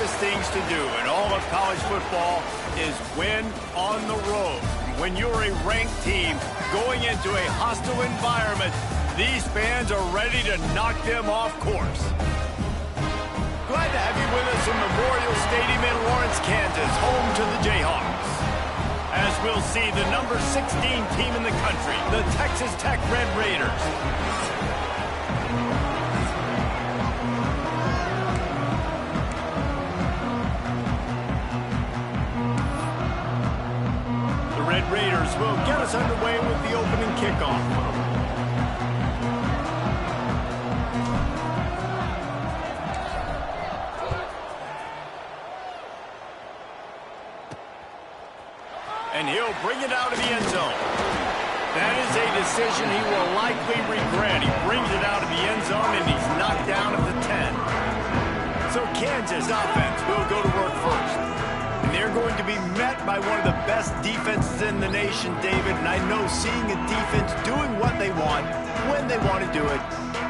hardest things to do in all of college football is win on the road. When you're a ranked team going into a hostile environment, these fans are ready to knock them off course. Glad to have you with us in Memorial Stadium in Lawrence, Kansas, home to the Jayhawks. As we'll see the number 16 team in the country, the Texas Tech Red Raiders. The Red Raiders will get us underway with the opening kickoff. And he'll bring it out of the end zone. That is a decision he will likely regret. He brings it out of the end zone, and he's knocked down at the 10. So Kansas offense will go to work first. And they're going to be met by one of the best defenses in the nation, David. And I know seeing a defense doing what they want, when they want to do it,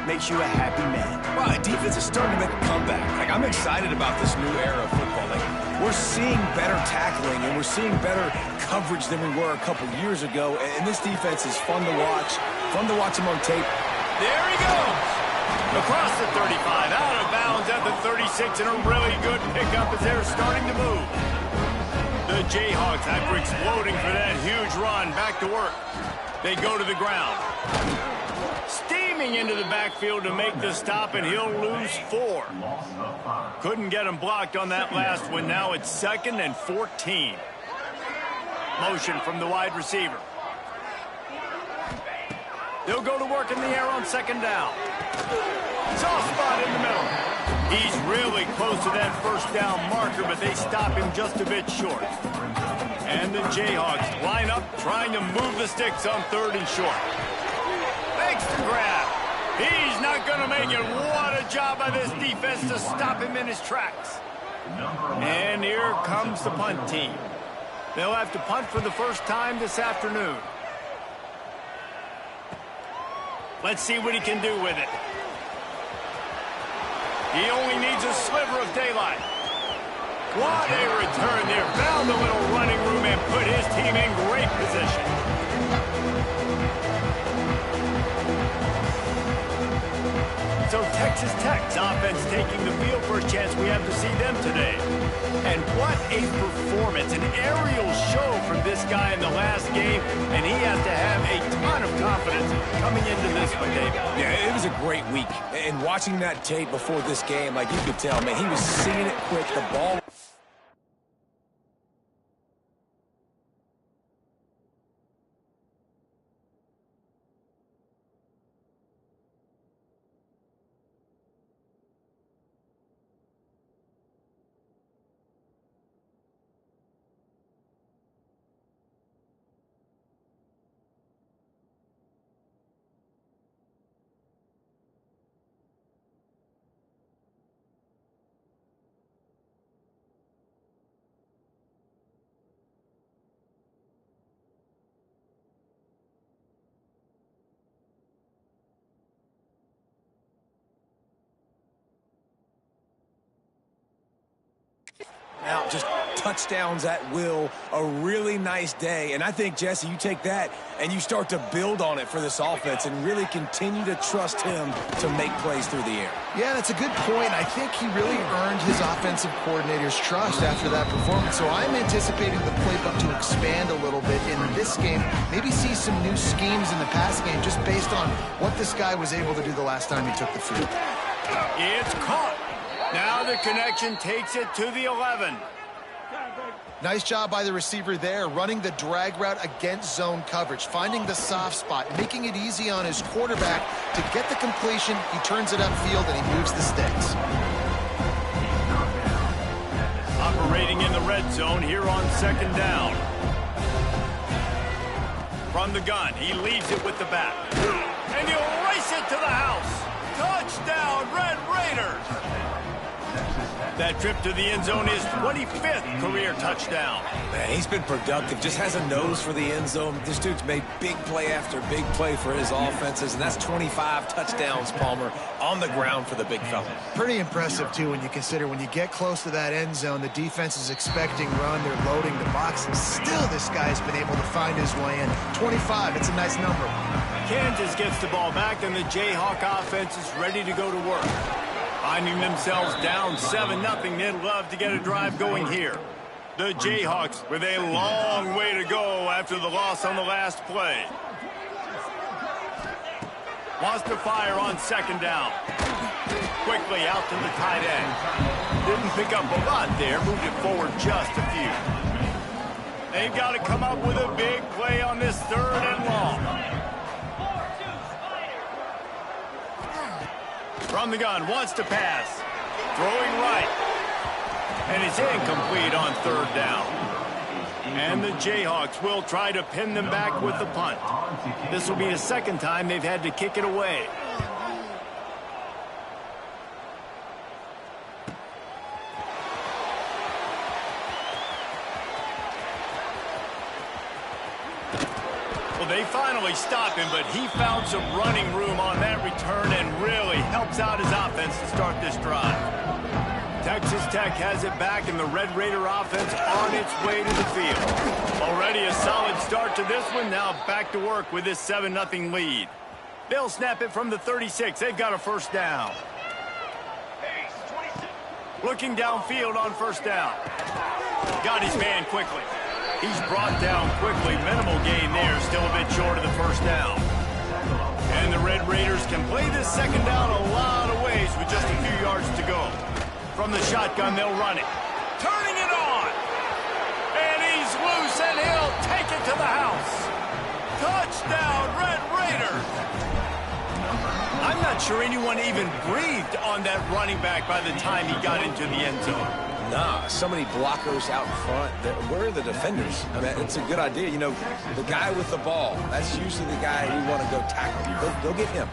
makes you a happy man. Well, the defense is starting to make a comeback. I'm excited about this new era of football. We're seeing better tackling, and we're seeing better coverage than we were a couple years ago. And this defense is fun to watch them on tape. There he goes. Across the 35, out of bounds at the 36, and a really good pickup as they're starting to move. The Jayhawks, after exploding for that huge run, back to work. They go to the ground. Steaming into the backfield to make the stop, and he'll lose 4. Couldn't get him blocked on that last one. Now it's 2nd and 14. Motion from the wide receiver. They'll go to work in the air on 2nd down. Soft spot in the middle. He's really close to that first down marker, but they stop him just a bit short. And the Jayhawks line up, trying to move the sticks on 3rd and short. Makes the grab. He's not going to make it. What a job by this defense to stop him in his tracks. And here comes the punt team. They'll have to punt for the first time this afternoon. Let's see what he can do with it. He only needs a sliver of daylight. What a return there. Found a little running room and put his team in great position. So Texas Tech's offense taking the field for a chance we have to see them today. And what a performance, an aerial show from this guy in the last game, and he has to have a ton of confidence coming into this one, David. Yeah, it was a great week. And watching that tape before this game, you could tell, man, he was seeing it quick. The ball... Now, just touchdowns at will, a really nice day. And I think, Jesse, you take that and you start to build on it for this offense and really continue to trust him to make plays through the air. Yeah, that's a good point. I think he really earned his offensive coordinator's trust after that performance. So I'm anticipating the playbook to expand a little bit in this game, maybe see some new schemes in the pass game just based on what this guy was able to do the last time he took the field. It's caught. Now the connection takes it to the 11. Nice job by the receiver there, running the drag route against zone coverage, finding the soft spot, making it easy on his quarterback to get the completion. He turns it upfield and he moves the sticks. Operating in the red zone here on 2nd down. From the gun, he leaves it with the back. And he'll race it to the house. Touchdown, Red Raiders! That trip to the end zone is 25th career touchdown. Man, he's been productive, just has a nose for the end zone. This dude's made big play after big play for his offenses, and that's 25 touchdowns, Palmer, on the ground for the big fella. Pretty impressive, too, when you consider when you get close to that end zone, the defense is expecting run, they're loading the box, and still this guy's been able to find his way in. 25, it's a nice number. Kansas gets the ball back, and the Jayhawk offense is ready to go to work. Finding themselves down 7-0, they'd love to get a drive going here. The Jayhawks with a long way to go after the loss on the last play. Wants to fire on second down. Quickly out to the tight end. Didn't pick up a lot there, moved it forward just a few. They've got to come up with a big play on this 3rd and long. From the gun, wants to pass. Throwing right. And it's incomplete on 3rd down. And the Jayhawks will try to pin them back with the punt. This will be the 2nd time they've had to kick it away. They finally stop him, but he found some running room on that return and really helps out his offense to start this drive. Texas Tech has it back, and the Red Raider offense on its way to the field. Already a solid start to this one. Now back to work with this 7-0 lead. They'll snap it from the 36. They've got a 1st down. Looking downfield on 1st down. Got his man quickly. He's brought down quickly. Minimal gain there. Still a bit short of the 1st down. And the Red Raiders can play this 2nd down a lot of ways with just a few yards to go. From the shotgun, they'll run it. Turning it on. And he's loose, and he'll take it to the house. Touchdown, Red Raiders. I'm not sure anyone even breathed on that running back by the time he got into the end zone. Nah, so many blockers out in front. Where are the defenders? I mean, it's a good idea. You know, the guy with the ball, that's usually the guy we want to go tackle. Go get him.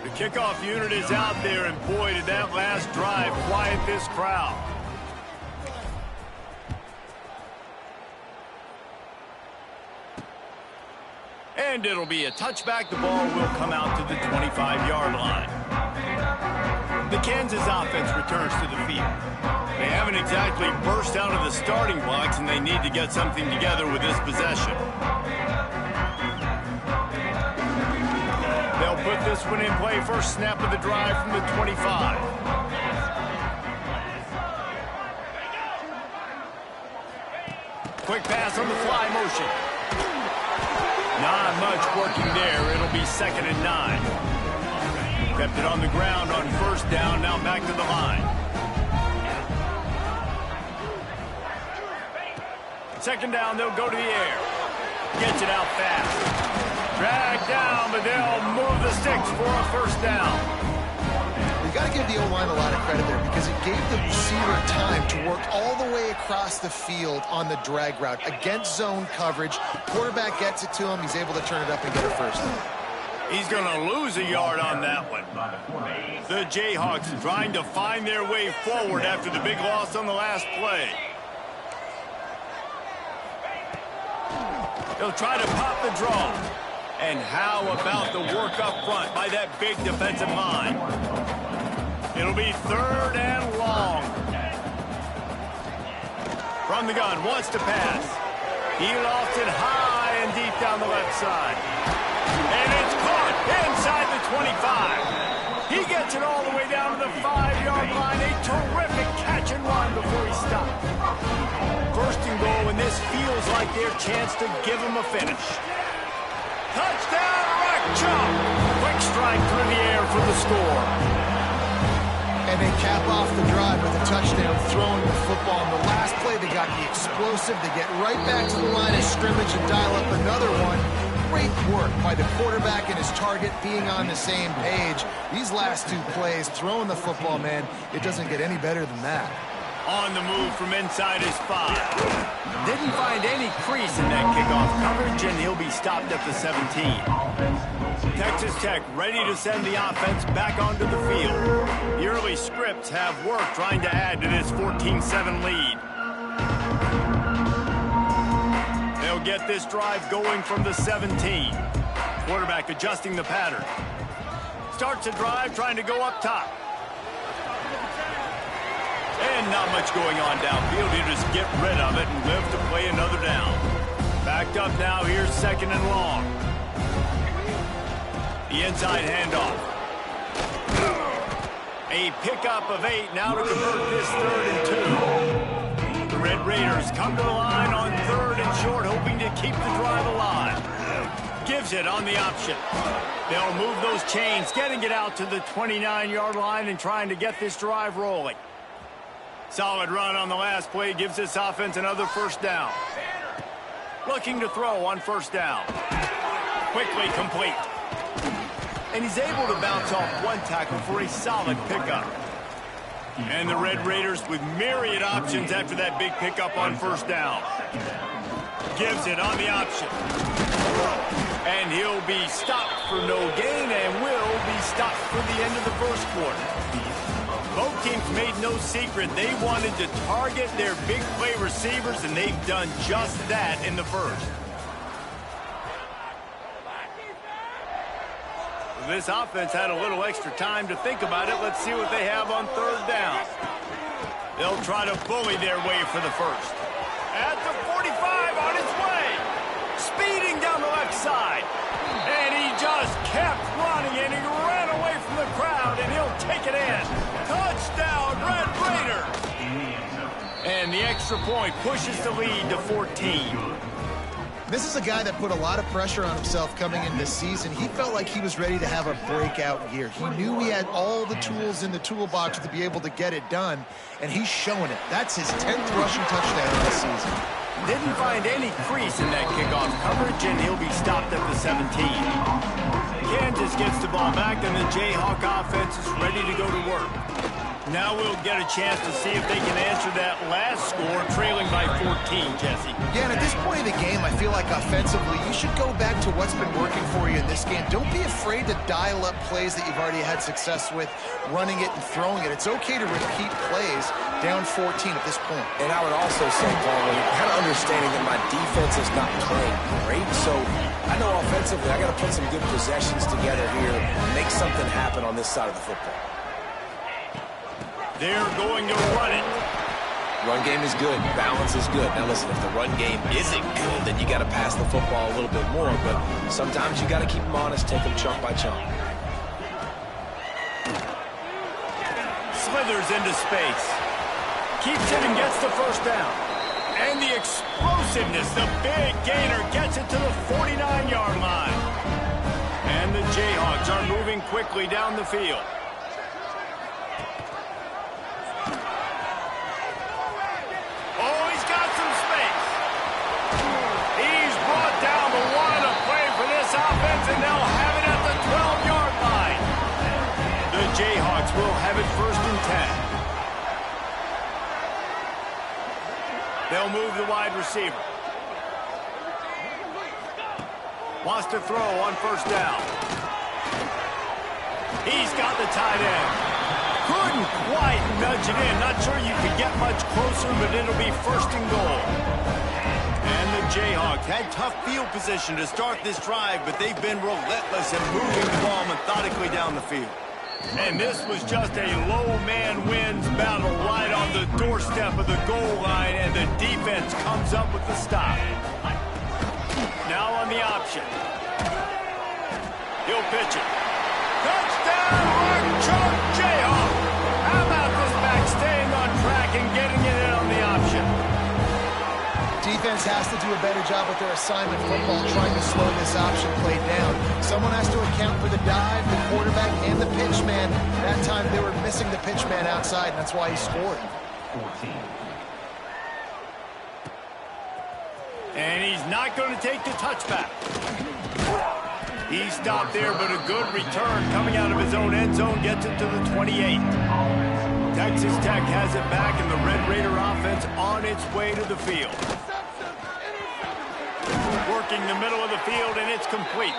The kickoff unit is out there, and boy, did that last drive quiet this crowd. And it'll be a touchback. The ball will come out to the 25-yard line. The Kansas offense returns to the field. They haven't exactly burst out of the starting blocks, and they need to get something together with this possession. They'll put this one in play. First snap of the drive from the 25. Quick pass on the fly motion. Not much working there. It'll be 2nd and 9. Kept it on the ground on 1st down. Now back to the line. 2nd down, they'll go to the air. Gets it out fast. Dragged down, but they'll move the sticks for a 1st down. You got to give the O-line a lot of credit there because it gave the receiver time to work all the way across the field on the drag route against zone coverage. Quarterback gets it to him. He's able to turn it up and get a 1st down. He's going to lose a yard on that one. The Jayhawks trying to find their way forward after the big loss on the last play. They'll try to pop the draw. And how about the work up front by that big defensive line? It'll be 3rd and long. From the gun, wants to pass. He lofts it high and deep down the left side. And it's caught inside the 25. He gets it all the way down to the 5-yard line. A terrific catch and run before he stopped. 1st and goal, and this feels like their chance to give him a finish. Touchdown, Rock Chop! Quick strike through the air for the score. And they cap off the drive with a touchdown throwing the football. On the last play, they got the explosive. They get right back to the line of scrimmage and dial up another one. Great work by the quarterback and his target being on the same page. These last 2 plays, throwing the football, man, it doesn't get any better than that. On the move from inside his 5. Didn't find any crease in that kickoff coverage, and he'll be stopped at the 17. Texas Tech ready to send the offense back onto the field. The early scripts have worked trying to add to this 14-7 lead. They'll get this drive going from the 17. Quarterback adjusting the pattern. Starts a drive trying to go up top. And not much going on downfield. You just get rid of it and live to play another down. Backed up now. Here's 2nd and long. The inside handoff. A pickup of 8 now to convert this 3rd and 2. The Red Raiders come to the line on 3rd and short, hoping to keep the drive alive. Gives it on the option. They'll move those chains, getting it out to the 29-yard line and trying to get this drive rolling. Solid run on the last play gives this offense another 1st down. Looking to throw on 1st down. Quickly complete. And he's able to bounce off 1 tackle for a solid pickup. And the Red Raiders with myriad options after that big pickup on 1st down. Gives it on the option. And he'll be stopped for no gain and will be stopped for the end of the 1st quarter. Both teams made no secret they wanted to target their big play receivers, and they've done just that in the 1st. This offense had a little extra time to think about it. Let's see what they have on 3rd down. They'll try to bully their way for the 1st. At the 45 on his way. Speeding down the left side. And he just kept running, and he ran away from the crowd, and he'll take it in. Touchdown, Red Raiders! And the extra point pushes the lead to 14. This is a guy that put a lot of pressure on himself coming into this season. He felt like he was ready to have a breakout year. He knew he had all the tools in the toolbox to be able to get it done, and he's showing it. That's his 10th rushing touchdown this season. Didn't find any crease in that kickoff coverage, and he'll be stopped at the 17. Kansas gets the ball back, and the Jayhawk offense is ready to go to work. Now we'll get a chance to see if they can answer that last score, trailing by 14, Jesse. Yeah, and at this point in the game, I feel like offensively, you should go back to what's been working for you in this game. Don't be afraid to dial up plays that you've already had success with, running it and throwing it. It's okay to repeat plays down 14 at this point. And I would also say, Paul, kind of understanding that my defense is not playing great, so I know offensively I got to put some good possessions together here, make something happen on this side of the football. They're going to run it. Run game is good. Balance is good. Now listen, if the run game isn't good, then you got to pass the football a little bit more. But sometimes you got to keep them honest, take them chunk by chunk. Slithers into space. Keeps it and gets the 1st down. And the explosiveness, the big gainer gets it to the 49-yard line. And the Jayhawks are moving quickly down the field. And they'll have it at the 12-yard line. The Jayhawks will have it 1st and 10. They'll move the wide receiver. Wants to throw on 1st down. He's got the tight end. Couldn't quite nudge it in. Not sure you could get much closer, but it'll be 1st and goal. And the Jayhawks had tough field position to start this drive, but they've been relentless in moving the ball methodically down the field. And this was just a low man wins battle right on the doorstep of the goal line, and the defense comes up with the stop. Now on the option. He'll pitch it. Touchdown, Archon Jayhawk! How about this back staying on track and getting it in on the option? Defense has to do a better job with their assignment football, trying to slow this option play down. Someone has to account for the dive, the quarterback, and the pitch man. That time they were missing the pitch man outside, and that's why he scored. And he's not going to take the touchback. He stopped there, but a good return coming out of his own end zone gets it to the 28. Texas Tech has it back, and the Red Raider offense on its way to the field. Working the middle of the field, and it's complete.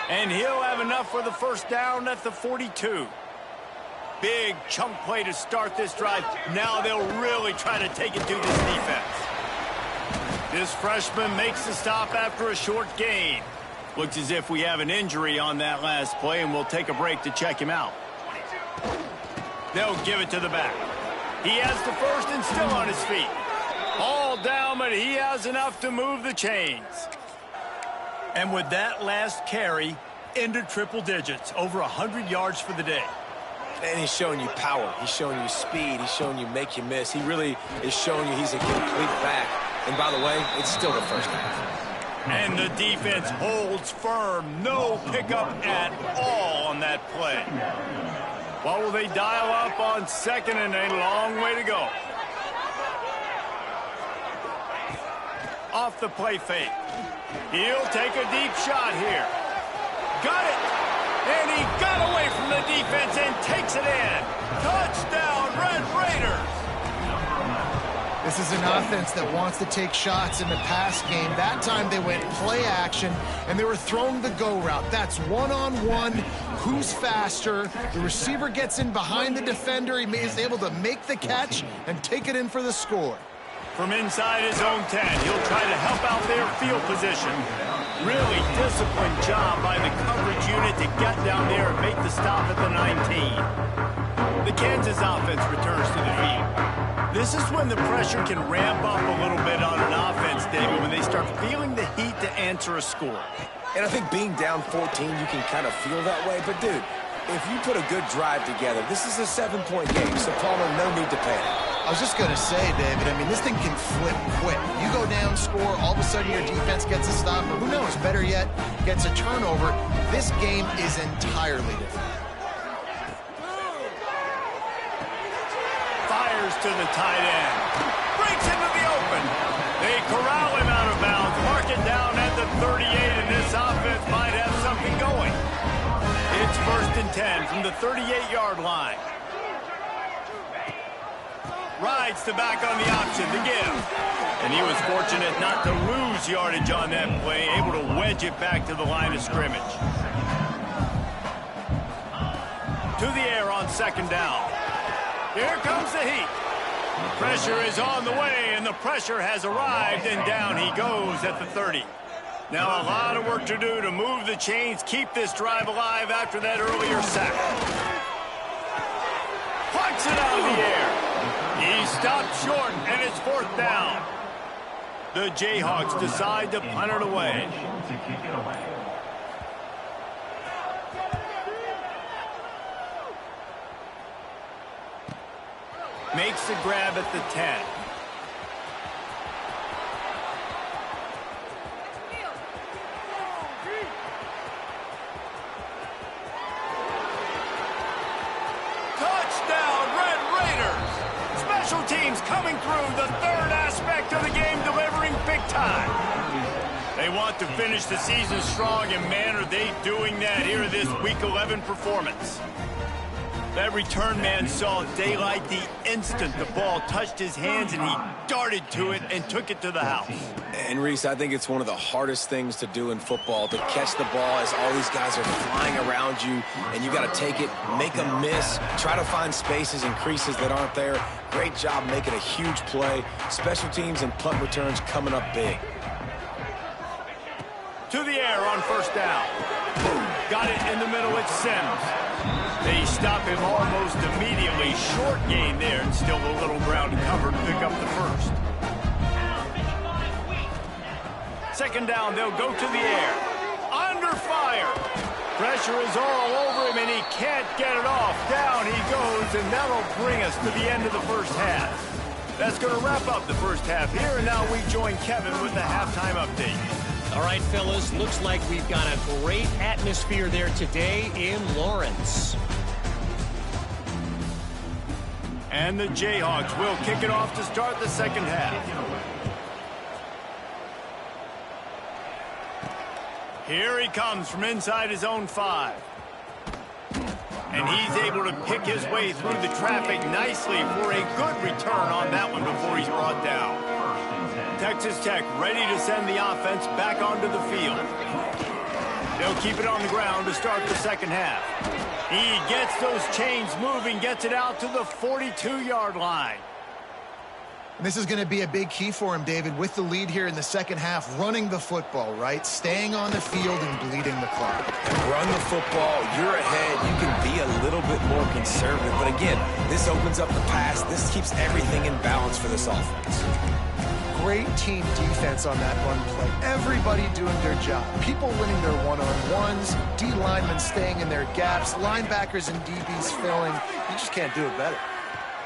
And he'll have enough for the first down at the 42. Big chunk play to start this drive. Now they'll really try to take it to this defense. This freshman makes the stop after a short gain. Looks as if we have an injury on that last play, and we'll take a break to check him out. They'll give it to the back. He has the first and still on his feet. All down, but he has enough to move the chains. And with that last carry, into triple digits, over 100 yards for the day. And he's showing you power. He's showing you speed. He's showing you make you miss. He really is showing you he's a complete back. And by the way, it's still the first half. And the defense holds firm. No pickup at all on that play. What will they dial up on second, and a long way to go? Off the play fake. He'll take a deep shot here. Got it! And he got away from the defense and takes it in. Touchdown, Red Raiders! This is an offense that wants to take shots in the pass game. That time they went play action, and they were throwing the go route. That's one-on-one. Who's faster? The receiver gets in behind the defender. He is able to make the catch and take it in for the score. From inside his own 10, he'll try to help out their field position. Really disciplined job by the coverage unit to get down there and make the stop at the 19. The Kansas offense returns to the field. This is when the pressure can ramp up a little bit on an offense, David, when they start feeling the heat to answer a score. And I think being down 14, you can kind of feel that way. But, dude, if you put a good drive together, this is a 7-point game, so Palmer, no need to panic. I was just going to say, David, I mean, this thing can flip quick. You go down, score, all of a sudden your defense gets a stop, or who knows, better yet, gets a turnover. This game is entirely different. Fires to the tight end. Breaks into the open. They corral him out of bounds. Mark it down at the 38, and this offense might have something going. It's 1st and 10 from the 38-yard line. Rides the back on the option to give. And he was fortunate not to lose yardage on that play, able to wedge it back to the line of scrimmage. To the air on 2nd down. Here comes the heat. Pressure is on the way, and the pressure has arrived, and down he goes at the 30. Now a lot of work to do to move the chains, keep this drive alive after that earlier sack. Punts it out of the air. He stopped short, and it's 4th down. The Jayhawks decide to punt it away. Makes the grab at the 10. Special teams coming through, the third aspect of the game, delivering big time. They want to finish the season strong, and man, are they doing that here in this Week 11 performance. That return man saw daylight the instant the ball touched his hands, and he darted to it and took it to the house. And, Reese, I think it's one of the hardest things to do in football, to catch the ball as all these guys are flying around you, and you got to take it, make them miss, try to find spaces and creases that aren't there. Great job making a huge play. Special teams and punt returns coming up big. To the air on 1st down. Got it in the middle, it's Sims. They stop him almost immediately. Short gain there, and still a little ground to cover to pick up the first. 2nd down, they'll go to the air. Under fire. Pressure is all over him, and he can't get it off. Down he goes, and that'll bring us to the end of the first half. That's going to wrap up the first half here, and now we join Kevin with the halftime update. All right, fellas, looks like we've got a great atmosphere there today in Lawrence. And the Jayhawks will kick it off to start the second half. Here he comes from inside his own 5. And he's able to pick his way through the traffic nicely for a good return on that one before he's brought down. Texas Tech ready to send the offense back onto the field. They'll keep it on the ground to start the second half. He gets those chains moving, gets it out to the 42-yard line. This is going to be a big key for him, David, with the lead here in the second half, running the football, right? Staying on the field and bleeding the clock. Run the football, you're ahead, you can be a little bit more conservative. But again, this opens up the pass. This keeps everything in balance for this offense. Great team defense on that run play. Everybody doing their job. People winning their one-on-ones, D linemen staying in their gaps, linebackers and DBs filling. You just can't do it better.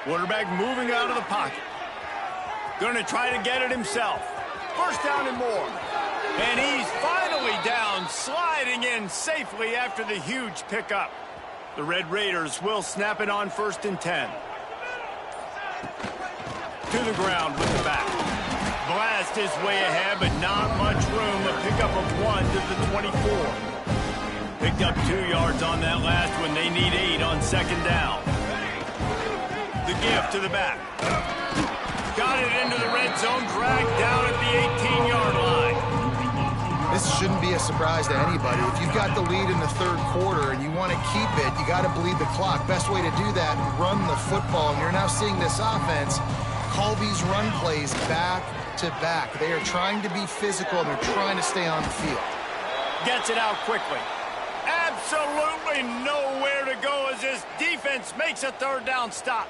Quarterback moving out of the pocket. Going to try to get it himself. First down and more. And he's finally down, sliding in safely after the huge pickup. The Red Raiders will snap it on 1st and 10. To the ground with the back. Blast his way ahead, but not much room. A pickup of 1 to the 24. Picked up 2 yards on that last one. They need 8 on 2nd down. The give to the back. Got it into the red zone, dragged down at the 18-yard line. This shouldn't be a surprise to anybody. If you've got the lead in the third quarter and you want to keep it, you got to bleed the clock. Best way to do that, run the football. And you're now seeing this offense call these run plays back to back. They are trying to be physical, and they're trying to stay on the field. Gets it out quickly. Absolutely nowhere to go as this defense makes a third down stop.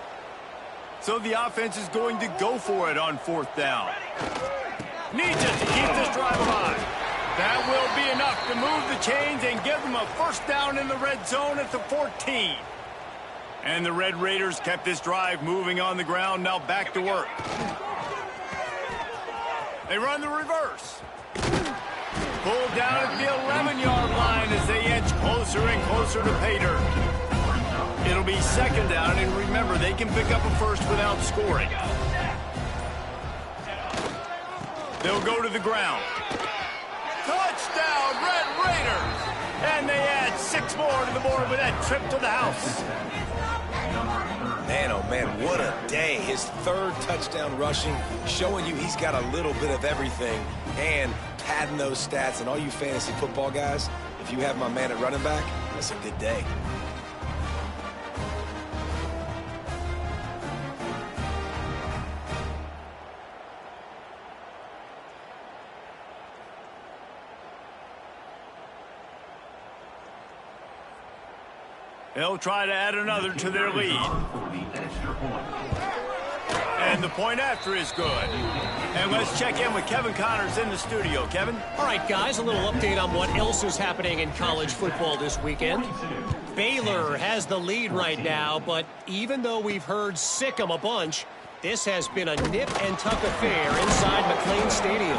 So the offense is going to go for it on 4th down. Needs it to keep this drive alive. That will be enough to move the chains and give them a first down in the red zone at the 14. And the Red Raiders kept this drive moving on the ground, now back to work. They run the reverse. Pulled down at the 11-yard line as they edge closer and closer to pay dirt. It'll be 2nd down, and remember, they can pick up a first without scoring. They'll go to the ground. Touchdown, Red Raiders! And they add 6 more to the board with that trip to the house. Man, oh man, what a day. His 3rd touchdown rushing, showing you he's got a little bit of everything and padding those stats. And all you fantasy football guys, if you have my man at running back, that's a good day. They'll try to add another to their lead. And the point after is good. And let's check in with Kevin Connors in the studio. Kevin? All right, guys, a little update on what else is happening in college football this weekend. Baylor has the lead right now, but even though we've heard sick 'em a bunch, this has been a nip-and-tuck affair inside McLean Stadium.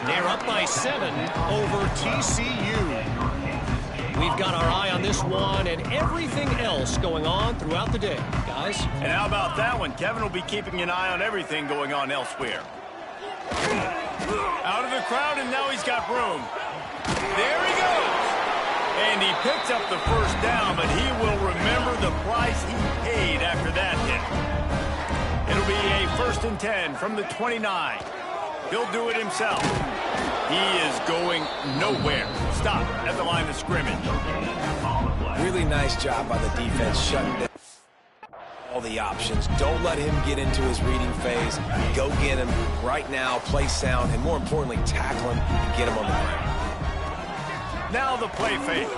They're up by 7 over TCU. We've got our eye on this one and everything else going on throughout the day, guys. And how about that one? Kevin will be keeping an eye on everything going on elsewhere. Out of the crowd, and now he's got room. There he goes. And he picks up the first down, but he will remember the price he paid after that hit. It'll be a 1st and 10 from the 29. He'll do it himself. He is going nowhere. Stop at the line of scrimmage. Really nice job by the defense shutting down all the options. Don't let him get into his reading phase. Go get him right now, play sound, and more importantly, tackle him and get him on the ground. Now the play fake.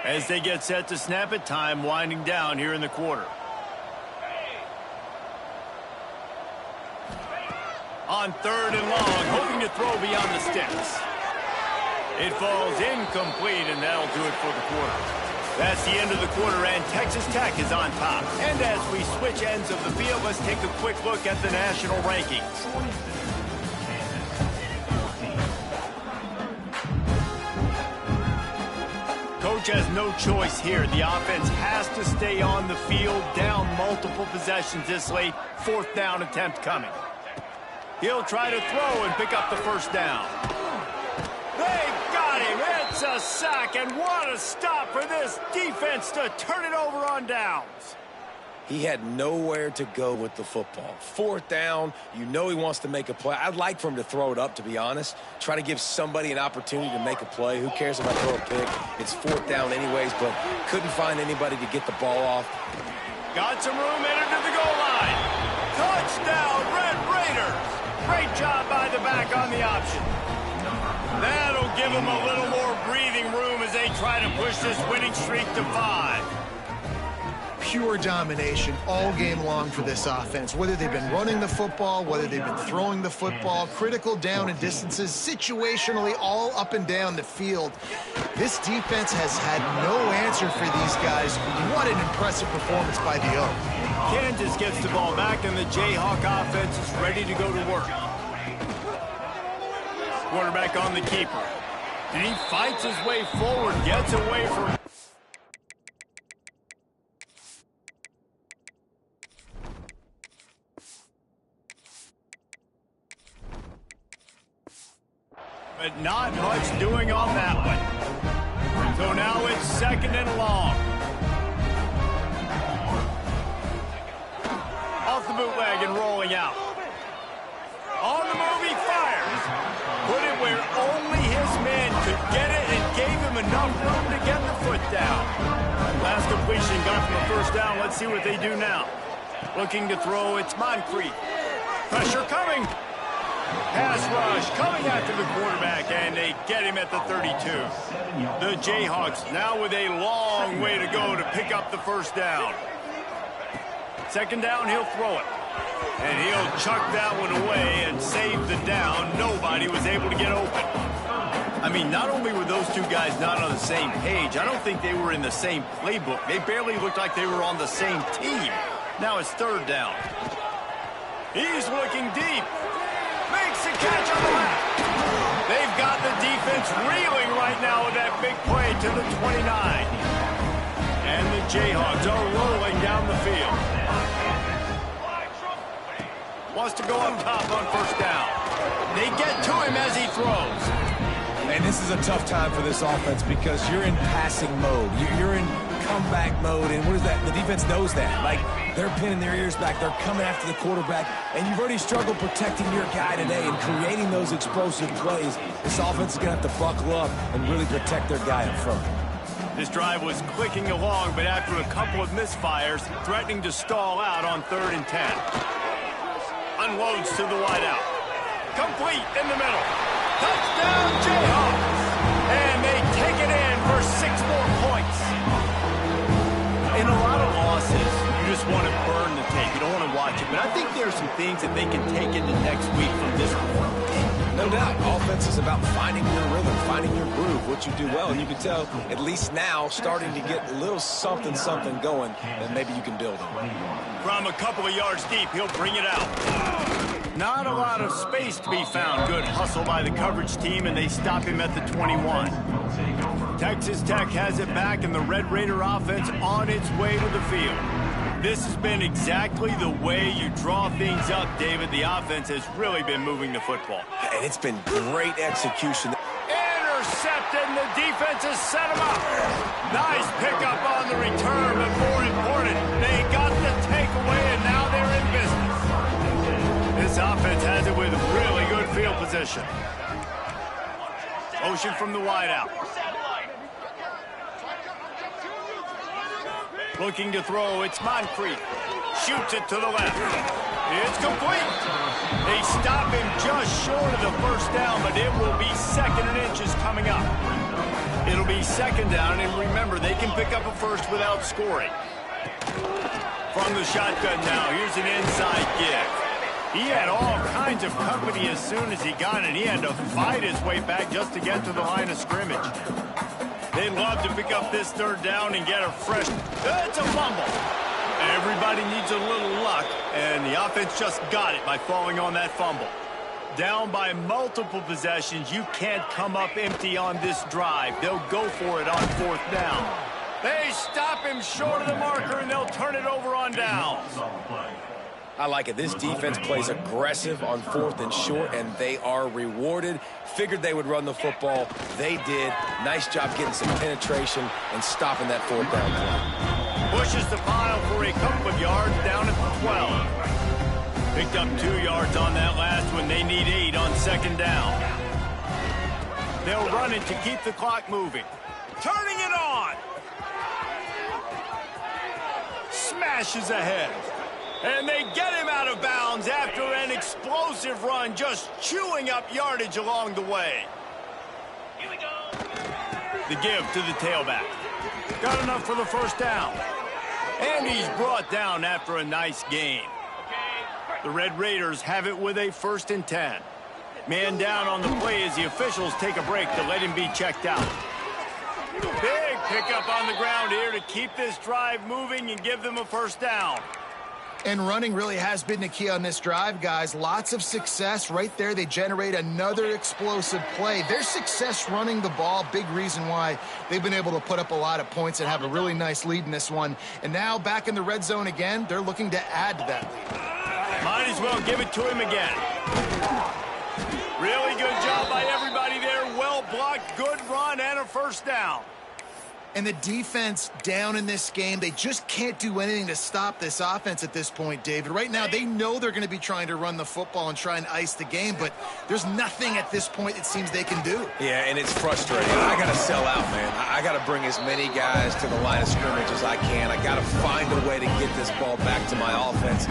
As they get set to snap it, time winding down here in the quarter. On 3rd and long, hoping to throw beyond the sticks. It falls incomplete, and that'll do it for the quarter. That's the end of the quarter, and Texas Tech is on top. And as we switch ends of the field, let's take a quick look at the national rankings. Coach coach has no choice here. The offense has to stay on the field, down multiple possessions this late. 4th down attempt coming. He'll try to throw and pick up the first down. They got him. It's a sack, and what a stop for this defense to turn it over on downs. He had nowhere to go with the football. 4th down, you know he wants to make a play. I'd like for him to throw it up, to be honest. Try to give somebody an opportunity to make a play. Who cares if I throw a pick? It's 4th down anyways, but couldn't find anybody to get the ball off. Got some room, entered to the goal line. Touchdown, Red Raiders. Great job by the back on the option. That'll give them a little more breathing room as they try to push this winning streak to 5. Pure domination all game long for this offense. Whether they've been running the football, whether they've been throwing the football, critical down and distances, situationally all up and down the field. This defense has had no answer for these guys. What an impressive performance by the Oak. Kansas gets the ball back, and the Jayhawk offense is ready to go to work. Quarterback on the keeper. And he fights his way forward, gets away from... But not much doing on that one. So now it's 2nd and long. Off the bootleg and rolling out. On the move, he fires. Put it where only his man could get it and gave him enough room to get the foot down. Last completion got them a 1st down. Let's see what they do now. Looking to throw, it's Moncrief. Pressure coming. Pass rush coming after the quarterback, and they get him at the 32. The Jayhawks now with a long way to go to pick up the 1st down. 2nd down, he'll throw it. And he'll chuck that one away and save the down. Nobody was able to get open. I mean, not only were those two guys not on the same page, I don't think they were in the same playbook. They barely looked like they were on the same team. Now it's 3rd down. He's looking deep. Makes the catch on the left. They've got the defense reeling right now with that big play to the 29. And the Jayhawks are rolling down the field. Wants to go up top on 1st down. They get to him as he throws. And this is a tough time for this offense because you're in passing mode. You're in comeback mode, and what is that? The defense knows that. Like, they're pinning their ears back. They're coming after the quarterback, and you've already struggled protecting your guy today and creating those explosive plays. This offense is going to have to buckle up and really protect their guy up front. This drive was clicking along, but after a couple of misfires, threatening to stall out on 3rd and 10. Unloads to the wideout. Complete in the middle. Touchdown, Jayhawks! And they take it in for 6 more points. In a lot of losses, you just want to burn the tape. You don't want to watch it. But I think there are some things that they can take into next week from this performance. No doubt. Offense is about finding your rhythm, finding your groove, what you do well. And you can tell, at least now, starting to get a little something going that maybe you can build on. From a couple of yards deep, he'll bring it out. Not a lot of space to be found. Good hustle by the coverage team, and they stop him at the 21. Texas Tech has it back, and the Red Raider offense on its way to the field. This has been exactly the way you draw things up, David. The offense has really been moving the football. And it's been great execution. Intercepted, and the defense has set him up. Nice pickup on the return, but more important, they got the takeaway, and now they're in business. This offense has it with really good field position. Motion from the wideout. Looking to throw, it's Moncrief. Shoots it to the left. It's complete. They stop him just short of the 1st down, but it will be 2nd and inches coming up. It'll be 2nd down, and remember, they can pick up a 1st without scoring. From the shotgun now, here's an inside give. He had all kinds of company as soon as he got it. He had to fight his way back just to get to the line of scrimmage. They'd love to pick up this 3rd down and get a fresh... It's a fumble. Everybody needs a little luck, and the offense just got it by falling on that fumble. Down by multiple possessions, you can't come up empty on this drive. They'll go for it on 4th down. They stop him short of the marker, and they'll turn it over on downs. I like it. This defense plays aggressive on 4th and short, and they are rewarded. Figured they would run the football. They did. Nice job getting some penetration and stopping that 4th down play. Pushes the pile for a couple of yards down at the 12. Picked up 2 yards on that last one. They need 8 on 2nd down. They'll run it to keep the clock moving. Turning it on. Smashes ahead. And they get him out of bounds after an explosive run, just chewing up yardage along the way. Here we go. The give to the tailback. Got enough for the 1st down. And he's brought down after a nice gain. The Red Raiders have it with a 1st and 10. Man down on the play as the officials take a break to let him be checked out. Big pickup on the ground here to keep this drive moving and give them a 1st down. And running really has been the key on this drive, guys. Lots of success right there. They generate another explosive play. Their success running the ball, big reason why they've been able to put up a lot of points and have a really nice lead in this one. And now back in the red zone again, they're looking to add to that lead. Might as well give it to him again. Really good job by everybody there. Well blocked, good run, and a 1st down. And the defense down in this game, they just can't do anything to stop this offense at this point, David. Right now, they know they're going to be trying to run the football and try and ice the game, but there's nothing at this point it seems they can do. Yeah, and it's frustrating. I got to sell out, man. I got to bring as many guys to the line of scrimmage as I can. I got to find a way to get this ball back to my offense.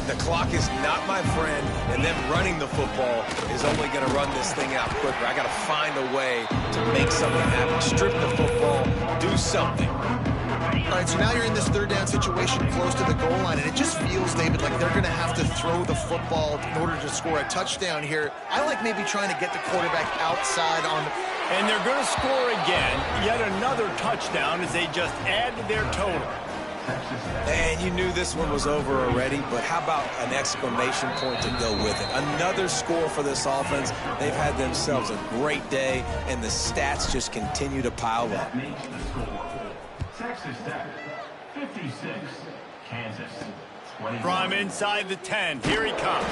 The clock is not my friend, and them running the football is only going to run this thing out quicker. I got to find a way to make something happen. Strip the football, do something. All right, so now you're in this 3rd down situation close to the goal line, and it just feels, David, like they're going to have to throw the football in order to score a touchdown here. I like maybe trying to get the quarterback outside on the... And they're going to score again, yet another touchdown as they just add to their total. And you knew this one was over already, but how about an exclamation point to go with it? Another score for this offense. They've had themselves a great day, and the stats just continue to pile up. Texas Tech, 56, Kansas, 21. From inside the 10, here he comes.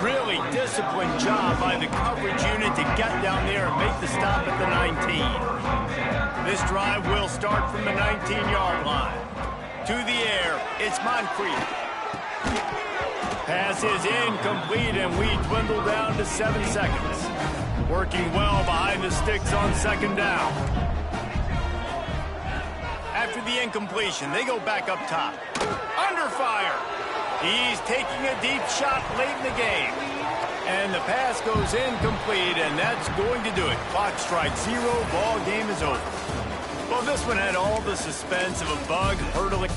Really disciplined job by the coverage unit to get down there and make the stop at the 19. This drive will start from the 19-yard line. To the air, it's Moncrief. Pass is incomplete, and we dwindle down to 7 seconds. Working well behind the sticks on 2nd down. After the incompletion, they go back up top. Under fire. He's taking a deep shot late in the game. And the pass goes incomplete, and that's going to do it. Clock strikes 0, ball game is over. Well, this one had all the suspense of a bug hurtling.